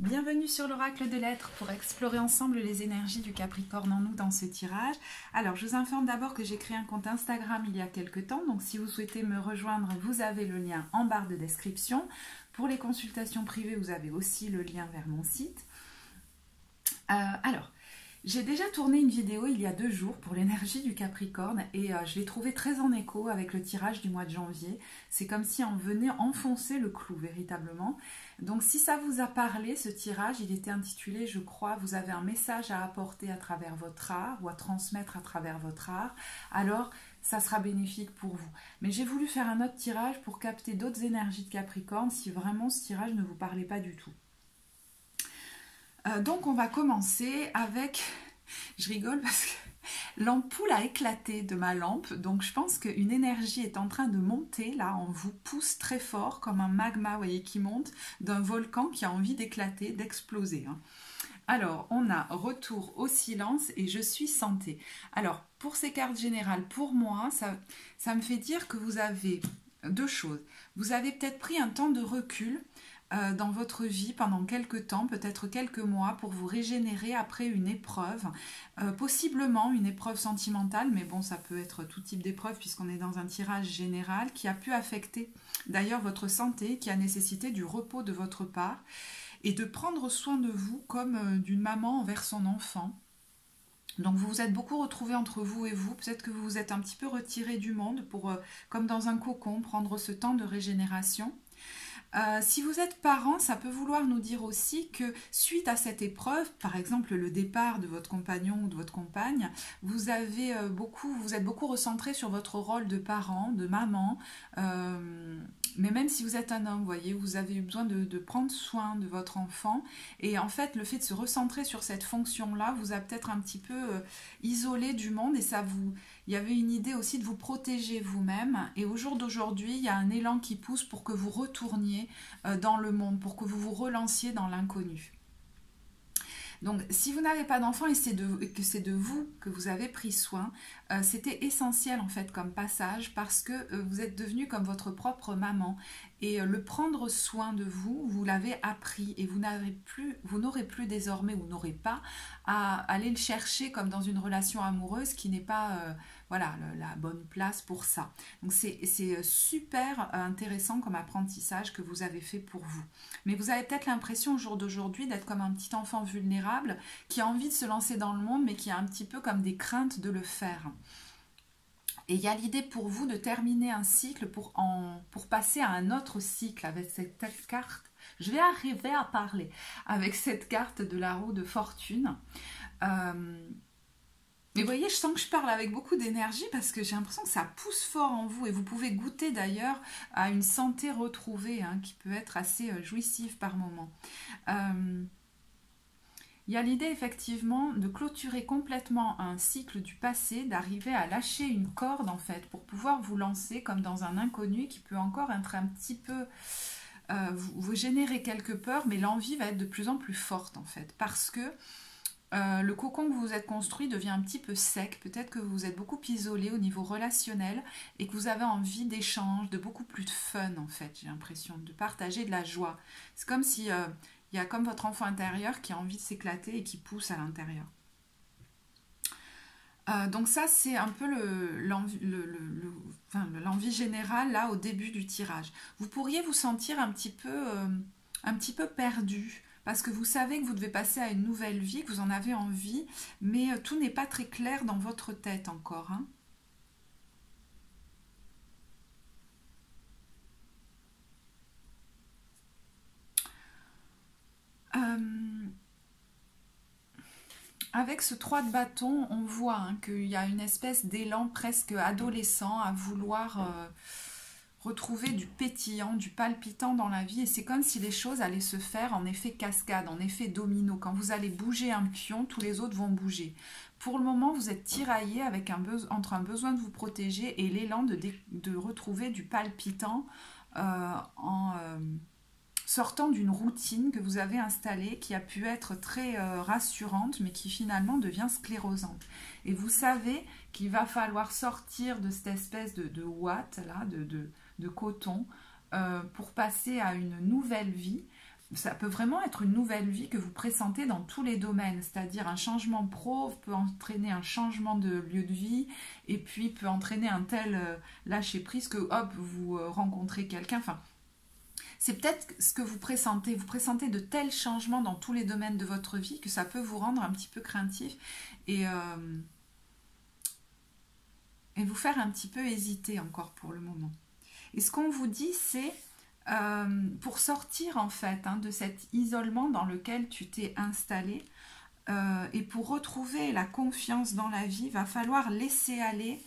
Bienvenue sur l'oracle de l'être pour explorer ensemble les énergies du Capricorne en nous dans ce tirage. Alors, je vous informe d'abord que j'ai créé un compte Instagram il y a quelques temps. Donc, si vous souhaitez me rejoindre, vous avez le lien en barre de description. Pour les consultations privées, vous avez aussi le lien vers mon site. J'ai déjà tourné une vidéo il y a 2 jours pour l'énergie du Capricorne et je l'ai trouvée très en écho avec le tirage du mois de janvier. C'est comme si on venait enfoncer le clou véritablement. Donc si ça vous a parlé, ce tirage, il était intitulé, je crois, vous avez un message à apporter à travers votre art ou à transmettre à travers votre art, alors ça sera bénéfique pour vous. Mais j'ai voulu faire un autre tirage pour capter d'autres énergies de Capricorne si vraiment ce tirage ne vous parlait pas du tout. Donc on va commencer avec, je rigole parce que l'ampoule a éclaté de ma lampe, donc je pense qu'une énergie est en train de monter, là on vous pousse très fort comme un magma, vous voyez, qui monte d'un volcan qui a envie d'éclater, d'exploser. Alors on a retour au silence et je suis santé. Alors pour ces cartes générales, pour moi, ça me fait dire que vous avez 2 choses. Vous avez peut-être pris un temps de recul dans votre vie pendant quelques temps, peut-être quelques mois, pour vous régénérer après une épreuve, possiblement une épreuve sentimentale, mais bon, ça peut être tout type d'épreuve puisqu'on est dans un tirage général qui a pu affecter d'ailleurs votre santé, qui a nécessité du repos de votre part et de prendre soin de vous comme d'une maman envers son enfant. Donc vous vous êtes beaucoup retrouvés entre vous et vous, peut-être que vous vous êtes un petit peu retiré du monde pour, comme dans un cocon, prendre ce temps de régénération. Si vous êtes parent, ça peut vouloir nous dire aussi que suite à cette épreuve, par exemple le départ de votre compagnon ou de votre compagne, vous êtes beaucoup recentré sur votre rôle de parent, de maman, mais même si vous êtes un homme, vous voyez, vous avez eu besoin de prendre soin de votre enfant, et en fait le fait de se recentrer sur cette fonction-là vous a peut-être un petit peu isolé du monde, et il y avait une idée aussi de vous protéger vous-même, et au jour d'aujourd'hui, il y a un élan qui pousse pour que vous retourniez dans le monde, pour que vous vous relanciez dans l'inconnu. Donc, si vous n'avez pas d'enfant et que c'est de vous que vous avez pris soin, c'était essentiel en fait comme passage parce que vous êtes devenu comme votre propre maman. Et le prendre soin de vous, vous l'avez appris et vous n'aurez plus désormais, ou n'aurez pas à aller le chercher comme dans une relation amoureuse qui n'est pas voilà, la bonne place pour ça. Donc c'est super intéressant comme apprentissage que vous avez fait pour vous. Mais vous avez peut-être l'impression au jour d'aujourd'hui d'être comme un petit enfant vulnérable qui a envie de se lancer dans le monde mais qui a un petit peu comme des craintes de le faire. Et il y a l'idée pour vous de terminer un cycle pour passer à un autre cycle avec cette carte. Je vais arriver à parler avec cette carte de la roue de fortune. Mais vous voyez, je sens que je parle avec beaucoup d'énergie parce que j'ai l'impression que ça pousse fort en vous. Et vous pouvez goûter d'ailleurs à une santé retrouvée qui peut être assez jouissive par moment. Il y a l'idée effectivement de clôturer complètement un cycle du passé, d'arriver à lâcher une corde en fait pour pouvoir vous lancer comme dans un inconnu qui peut encore être un petit peu vous générer quelques peurs, mais l'envie va être de plus en plus forte en fait parce que le cocon que vous vous êtes construit devient un petit peu sec, peut-être que vous vous êtes beaucoup isolé au niveau relationnel et que vous avez envie d'échange, de beaucoup plus de fun en fait, j'ai l'impression, de partager de la joie. C'est comme si il y a comme votre enfant intérieur qui a envie de s'éclater et qui pousse à l'intérieur. Donc ça c'est un peu l'envie générale là au début du tirage. Vous pourriez vous sentir un petit peu perdu parce que vous savez que vous devez passer à une nouvelle vie, que vous en avez envie, mais tout n'est pas très clair dans votre tête encore. Avec ce 3 de bâton, on voit qu'il y a une espèce d'élan presque adolescent à vouloir retrouver du pétillant, du palpitant dans la vie. Et c'est comme si les choses allaient se faire en effet cascade, en effet domino. Quand vous allez bouger un pion, tous les autres vont bouger. Pour le moment, vous êtes tiraillé avec entre un besoin de vous protéger et l'élan de retrouver du palpitant sortant d'une routine que vous avez installée, qui a pu être très rassurante, mais qui finalement devient sclérosante. Et vous savez qu'il va falloir sortir de cette espèce de ouate, là, de coton, pour passer à une nouvelle vie, ça peut vraiment être une nouvelle vie que vous pressentez dans tous les domaines, c'est-à-dire un changement pro peut entraîner un changement de lieu de vie, et puis peut entraîner un tel lâcher-prise que hop, vous rencontrez quelqu'un. Enfin, c'est peut-être ce que vous pressentez. Vous pressentez de tels changements dans tous les domaines de votre vie que ça peut vous rendre un petit peu craintif et, et vous faire un petit peu hésiter encore pour le moment. Et ce qu'on vous dit, c'est pour sortir en fait de cet isolement dans lequel tu t'es installé et pour retrouver la confiance dans la vie, il va falloir laisser aller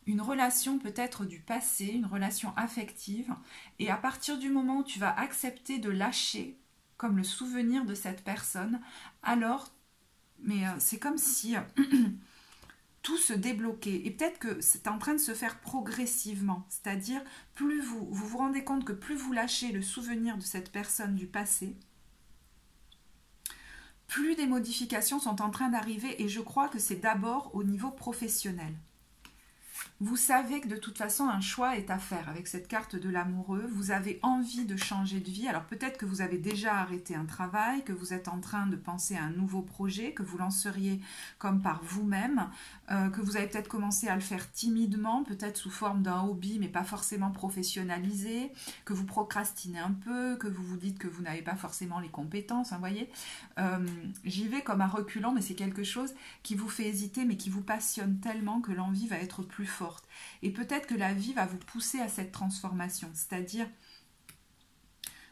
une relation peut-être du passé, une relation affective, et à partir du moment où tu vas accepter de lâcher comme le souvenir de cette personne, alors, mais c'est comme si tout se débloquait, et peut-être que c'est en train de se faire progressivement, c'est-à-dire plus vous rendez compte que plus vous lâchez le souvenir de cette personne du passé, plus des modifications sont en train d'arriver, et je crois que c'est d'abord au niveau professionnel. Vous savez que de toute façon, un choix est à faire avec cette carte de l'amoureux. Vous avez envie de changer de vie. Alors peut-être que vous avez déjà arrêté un travail, que vous êtes en train de penser à un nouveau projet, que vous lanceriez comme par vous-même, que vous avez peut-être commencé à le faire timidement, peut-être sous forme d'un hobby, mais pas forcément professionnalisé, que vous procrastinez un peu, que vous vous dites que vous n'avez pas forcément les compétences. Vous voyez, j'y vais comme à reculons, mais c'est quelque chose qui vous fait hésiter, mais qui vous passionne tellement que l'envie va être plus forte. Et peut-être que la vie va vous pousser à cette transformation. C'est-à-dire,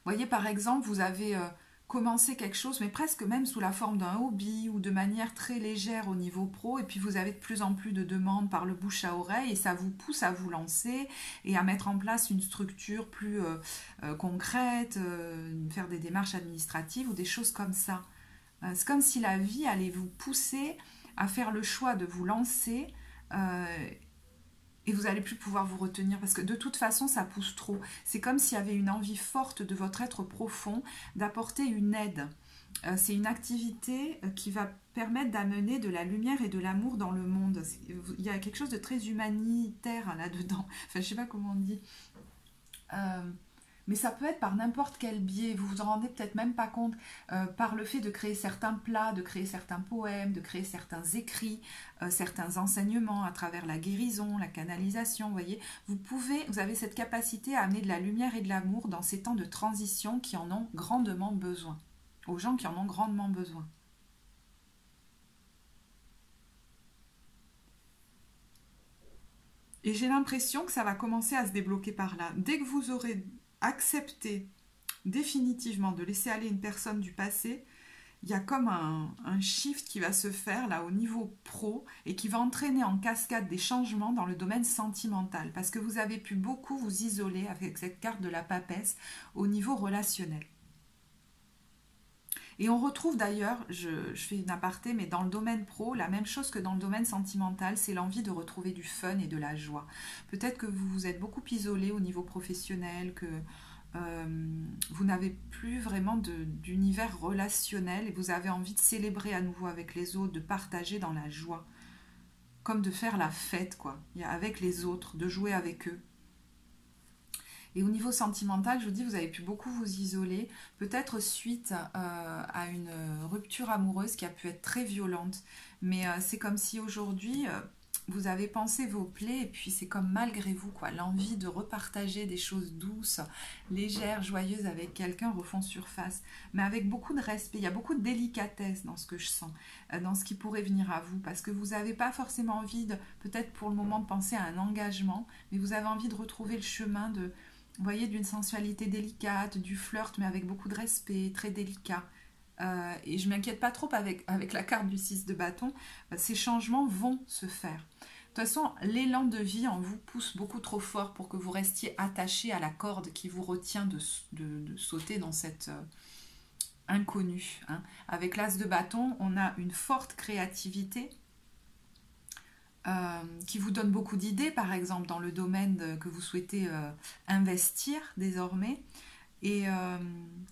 voyez par exemple, vous avez commencé quelque chose, mais presque même sous la forme d'un hobby ou de manière très légère au niveau pro, et puis vous avez de plus en plus de demandes par le bouche à oreille, et ça vous pousse à vous lancer et à mettre en place une structure plus concrète, faire des démarches administratives ou des choses comme ça. C'est comme si la vie allait vous pousser à faire le choix de vous lancer et vous n'allez plus pouvoir vous retenir parce que de toute façon ça pousse trop. C'est comme s'il y avait une envie forte de votre être profond d'apporter une aide. C'est une activité qui va permettre d'amener de la lumière et de l'amour dans le monde. Il y a quelque chose de très humanitaire là-dedans. Enfin, je ne sais pas comment on dit. Mais ça peut être par n'importe quel biais, vous vous en rendez peut-être même pas compte, par le fait de créer certains plats, de créer certains poèmes, de créer certains écrits, certains enseignements à travers la guérison, la canalisation, vous voyez. Vous avez cette capacité à amener de la lumière et de l'amour dans ces temps de transition qui en ont grandement besoin, aux gens qui en ont grandement besoin. Et j'ai l'impression que ça va commencer à se débloquer par là. Dès que vous aurez accepté définitivement de laisser aller une personne du passé, il y a comme un shift qui va se faire là au niveau pro et qui va entraîner en cascade des changements dans le domaine sentimental parce que vous avez pu beaucoup vous isoler avec cette carte de la papesse au niveau relationnel. Et on retrouve d'ailleurs, je fais une aparté, mais dans le domaine pro, la même chose que dans le domaine sentimental, c'est l'envie de retrouver du fun et de la joie. Peut-être que vous vous êtes beaucoup isolé au niveau professionnel, que vous n'avez plus vraiment d'univers relationnel et vous avez envie de célébrer à nouveau avec les autres, de partager dans la joie, comme de faire la fête, quoi, avec les autres, de jouer avec eux. Et au niveau sentimental, je vous dis, vous avez pu beaucoup vous isoler, peut-être suite à une rupture amoureuse qui a pu être très violente. Mais c'est comme si aujourd'hui, vous avez pensé vos plaies et puis c'est comme malgré vous, quoi, l'envie de repartager des choses douces, légères, joyeuses avec quelqu'un refont surface. Mais avec beaucoup de respect, il y a beaucoup de délicatesse dans ce que je sens, dans ce qui pourrait venir à vous. Parce que vous n'avez pas forcément envie, peut-être pour le moment, de penser à un engagement, mais vous avez envie de retrouver le chemin de... Vous voyez, d'une sensualité délicate, du flirt, mais avec beaucoup de respect, très délicat. Et je ne m'inquiète pas trop avec la carte du 6 de bâton. Ces changements vont se faire. De toute façon, l'élan de vie en vous pousse beaucoup trop fort pour que vous restiez attaché à la corde qui vous retient de sauter dans cette inconnue. Hein. Avec l'as de bâton, on a une forte créativité qui vous donne beaucoup d'idées, par exemple, dans le domaine que vous souhaitez investir désormais. et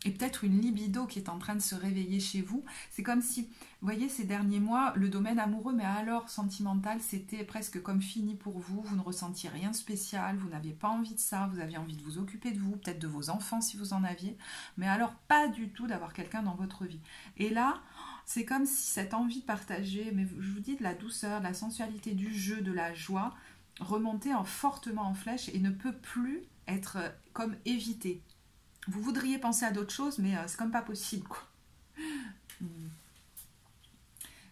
peut-être une libido qui est en train de se réveiller chez vous. C'est comme si, vous voyez, ces derniers mois, le domaine amoureux, mais alors sentimental, c'était presque comme fini pour vous. Vous ne ressentiez rien de spécial, vous n'aviez pas envie de ça, vous aviez envie de vous occuper de vous, peut-être de vos enfants si vous en aviez, mais alors pas du tout d'avoir quelqu'un dans votre vie. Et là, c'est comme si cette envie de partager, mais je vous dis de la douceur, de la sensualité, du jeu, de la joie, remontait fortement en flèche et ne peut plus être comme évité. Vous voudriez penser à d'autres choses, mais c'est comme pas possible, quoi.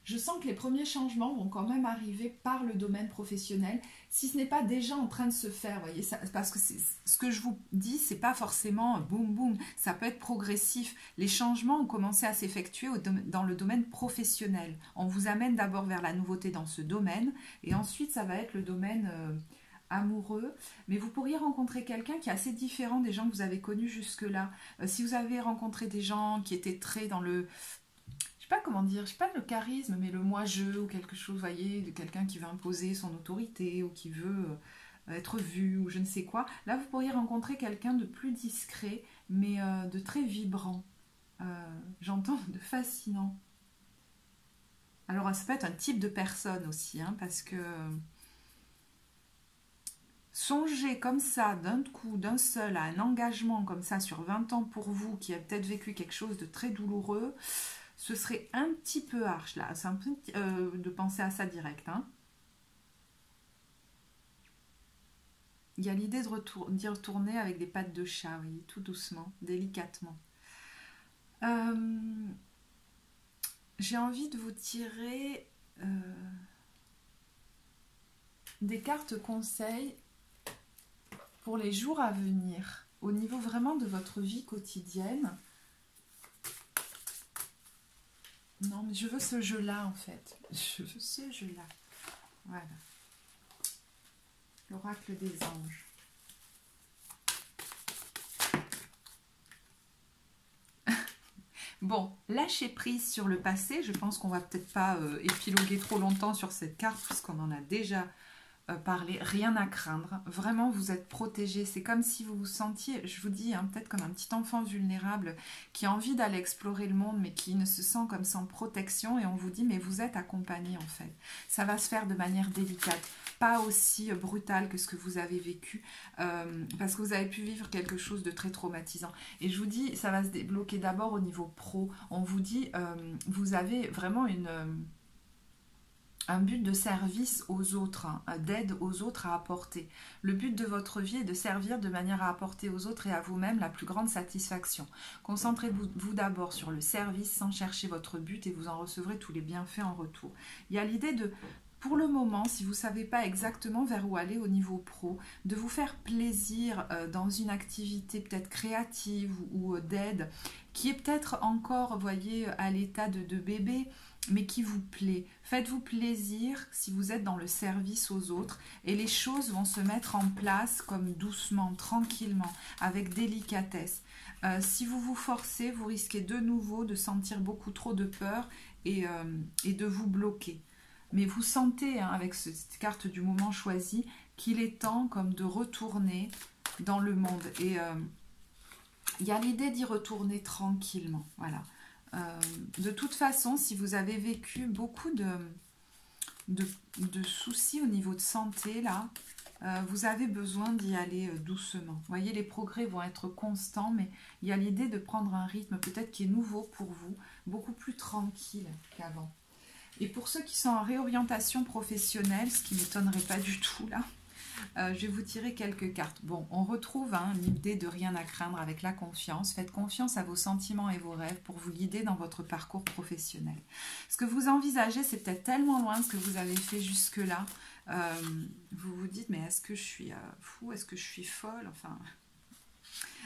Je sens que les premiers changements vont quand même arriver par le domaine professionnel, si ce n'est pas déjà en train de se faire, voyez, ça, parce que ce que je vous dis, c'est pas forcément boum boum, ça peut être progressif. Les changements ont commencé à s'effectuer dans le domaine professionnel. On vous amène d'abord vers la nouveauté dans ce domaine, et ensuite ça va être le domaine amoureux, mais vous pourriez rencontrer quelqu'un qui est assez différent des gens que vous avez connus jusque-là. Si vous avez rencontré des gens qui étaient très dans le... Je sais pas comment dire, je sais pas le charisme, mais le moi-je ou quelque chose, vous voyez, de quelqu'un qui veut imposer son autorité ou qui veut être vu ou je ne sais quoi. Là, vous pourriez rencontrer quelqu'un de plus discret, mais de très vibrant. J'entends de fascinant. Alors, ça peut être un type de personne aussi, hein, parce que songer comme ça, d'un coup, d'un seul, à un engagement comme ça sur 20 ans pour vous, qui a peut-être vécu quelque chose de très douloureux, ce serait un petit peu harsh, là. C'est un peu de penser à ça direct, hein. Il y a l'idée d'y retourner avec des pattes de chat, oui, tout doucement, délicatement. J'ai envie de vous tirer des cartes conseils pour les jours à venir, au niveau vraiment de votre vie quotidienne. Non, mais je veux ce jeu-là, en fait. Je veux ce jeu-là. Voilà. L'oracle des anges. Bon, lâchez prise sur le passé. Je pense qu'on va peut-être pas épiloguer trop longtemps sur cette carte, puisqu'on en a déjà parlé. Rien à craindre. Vraiment, vous êtes protégé. C'est comme si vous vous sentiez, je vous dis, hein, peut-être comme un petit enfant vulnérable qui a envie d'aller explorer le monde, mais qui ne se sent comme sans protection. Et on vous dit, mais vous êtes accompagné, en fait. Ça va se faire de manière délicate. Pas aussi brutale que ce que vous avez vécu, parce que vous avez pu vivre quelque chose de très traumatisant. Et je vous dis, ça va se débloquer d'abord au niveau pro. On vous dit, vous avez vraiment un but de service aux autres, hein, d'aide aux autres à apporter. Le but de votre vie est de servir de manière à apporter aux autres et à vous-même la plus grande satisfaction. Concentrez-vous d'abord sur le service sans chercher votre but et vous en recevrez tous les bienfaits en retour. Il y a l'idée de... Pour le moment, si vous ne savez pas exactement vers où aller au niveau pro, de vous faire plaisir dans une activité peut-être créative ou d'aide, qui est peut-être encore, vous voyez, à l'état de bébé, mais qui vous plaît. Faites-vous plaisir si vous êtes dans le service aux autres et les choses vont se mettre en place comme doucement, tranquillement, avec délicatesse. Si vous vous forcez, vous risquez de nouveau de sentir beaucoup trop de peur et de vous bloquer. Mais vous sentez, hein, avec cette carte du moment choisi, qu'il est temps comme de retourner dans le monde. Et il y a l'idée d'y retourner tranquillement. Voilà. De toute façon, si vous avez vécu beaucoup de soucis au niveau de santé, là, vous avez besoin d'y aller doucement. Vous voyez, les progrès vont être constants, mais il y a l'idée de prendre un rythme peut-être qui est nouveau pour vous, beaucoup plus tranquille qu'avant. Et pour ceux qui sont en réorientation professionnelle, ce qui ne m'étonnerait pas du tout là, je vais vous tirer quelques cartes. Bon, on retrouve l'idée de rien à craindre avec la confiance. Faites confiance à vos sentiments et vos rêves pour vous guider dans votre parcours professionnel. Ce que vous envisagez, c'est peut-être tellement loin de ce que vous avez fait jusque-là. Vous vous dites, mais est-ce que je suis fou? Est-ce que je suis folle? Enfin...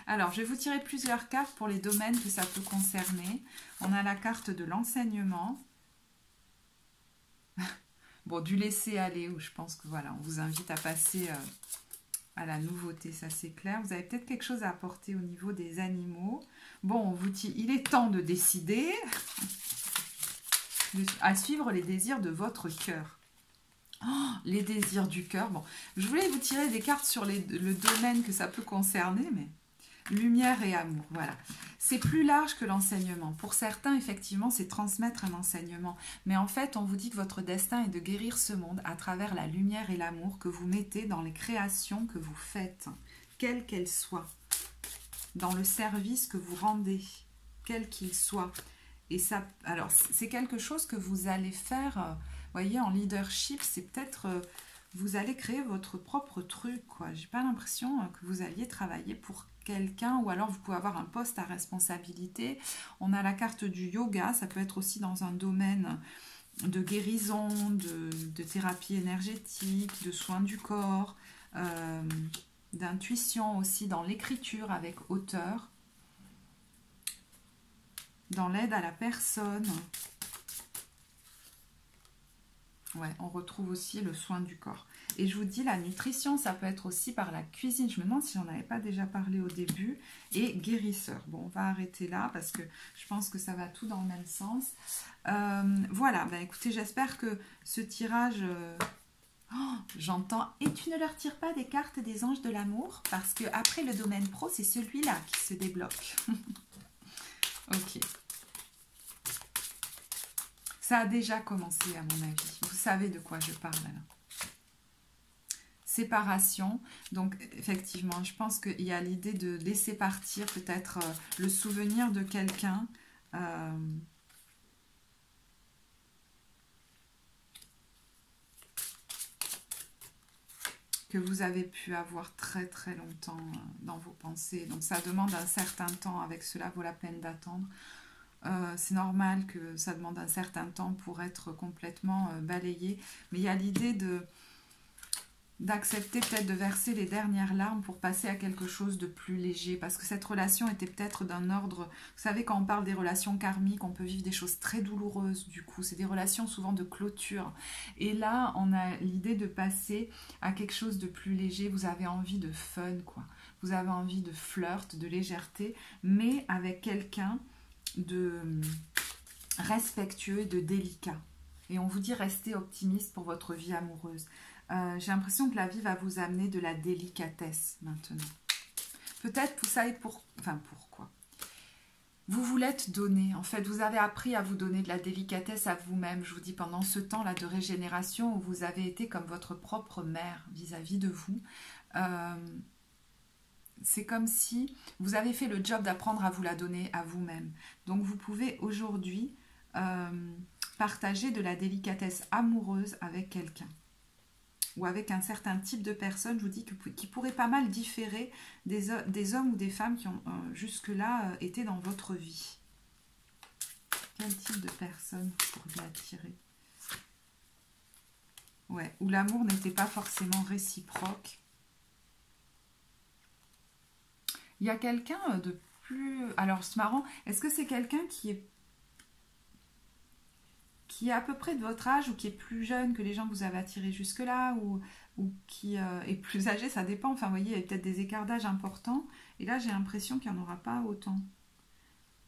Alors, je vais vous tirer plusieurs cartes pour les domaines que ça peut concerner. On a la carte de l'enseignement. Bon, du laisser aller, où je pense que voilà, on vous invite à passer à la nouveauté, ça c'est clair. Vous avez peut-être quelque chose à apporter au niveau des animaux. Bon, on vous dit, il est temps de décider à suivre les désirs de votre cœur. Oh, les désirs du cœur. Bon, je voulais vous tirer des cartes sur le domaine que ça peut concerner, mais Lumière et amour, voilà. C'est plus large que l'enseignement. Pour certains, effectivement, c'est transmettre un enseignement. Mais en fait, on vous dit que votre destin est de guérir ce monde à travers la lumière et l'amour que vous mettez dans les créations que vous faites, quelles qu'elles soient, dans le service que vous rendez, quel qu'il soit. Et ça, alors, c'est quelque chose que vous allez faire, vous voyez, en leadership, c'est peut-être... vous allez créer votre propre truc, quoi. J'ai pas l'impression que vous alliez travailler pour quelqu'un, ou alors vous pouvez avoir un poste à responsabilité. On a la carte du yoga, ça peut être aussi dans un domaine de guérison, de thérapie énergétique, de soins du corps, d'intuition aussi, dans l'écriture avec auteur, dans l'aide à la personne. Ouais, on retrouve aussi le soin du corps. Et je vous dis, la nutrition, ça peut être aussi par la cuisine. Je me demande si j'en avais pas déjà parlé au début. Et guérisseur. Bon, on va arrêter là parce que je pense que ça va tout dans le même sens. Voilà, ben écoutez, j'espère que ce tirage... Oh, j'entends. Et tu ne leur tires pas des cartes des anges de l'amour? Parce que après le domaine pro, c'est celui-là qui se débloque. Ok. Ça a déjà commencé à mon avis. Vous savez de quoi je parle là. Séparation. Donc effectivement, je pense qu'il y a l'idée de laisser partir peut-être le souvenir de quelqu'un. Que vous avez pu avoir très très longtemps dans vos pensées. Donc ça demande un certain temps. Avec cela vaut la peine d'attendre. C'est normal que ça demande un certain temps pour être complètement balayé. Mais il y a l'idée d'accepter peut-être de verser les dernières larmes pour passer à quelque chose de plus léger. Parce que cette relation était peut-être d'un ordre... Vous savez, quand on parle des relations karmiques, on peut vivre des choses très douloureuses du coup. C'est des relations souvent de clôture. Et là, on a l'idée de passer à quelque chose de plus léger. Vous avez envie de fun, quoi. Vous avez envie de flirt, de légèreté, mais avec quelqu'un de respectueux et de délicat. Et on vous dit restez optimiste pour votre vie amoureuse. J'ai l'impression que la vie va vous amener de la délicatesse maintenant. Peut-être, vous savez pourquoi. Vous vous l'êtes donné. En fait, vous avez appris à vous donner de la délicatesse à vous-même. Je vous dis, pendant ce temps-là de régénération où vous avez été comme votre propre mère vis-à-vis de vous, c'est comme si vous avez fait le job d'apprendre à vous la donner à vous-même. Donc, vous pouvez aujourd'hui partager de la délicatesse amoureuse avec quelqu'un. Ou avec un certain type de personne, je vous dis, qui pourrait pas mal différer des hommes ou des femmes qui ont jusque-là été dans votre vie. Quel type de personne vous pourriez attirer? Ouais, où l'amour n'était pas forcément réciproque. Il y a quelqu'un de plus... Alors, c'est marrant, est-ce que c'est quelqu'un qui est à peu près de votre âge ou qui est plus jeune que les gens que vous avez attirés jusque-là ou qui est plus âgé, ça dépend. Enfin, vous voyez, il y a peut-être des écarts d'âge importants. Et là, j'ai l'impression qu'il n'y en aura pas autant.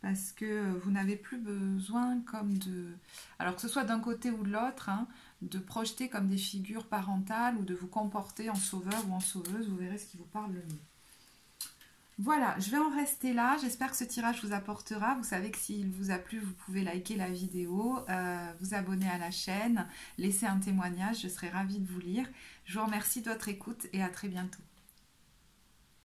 Parce que vous n'avez plus besoin comme de... Alors que ce soit d'un côté ou de l'autre, hein, de projeter comme des figures parentales ou de vous comporter en sauveur ou en sauveuse. Vous verrez ce qui vous parle le mieux. Voilà, je vais en rester là. J'espère que ce tirage vous apportera. Vous savez que s'il vous a plu, vous pouvez liker la vidéo, vous abonner à la chaîne, laisser un témoignage. Je serai ravie de vous lire. Je vous remercie de votre écoute et à très bientôt.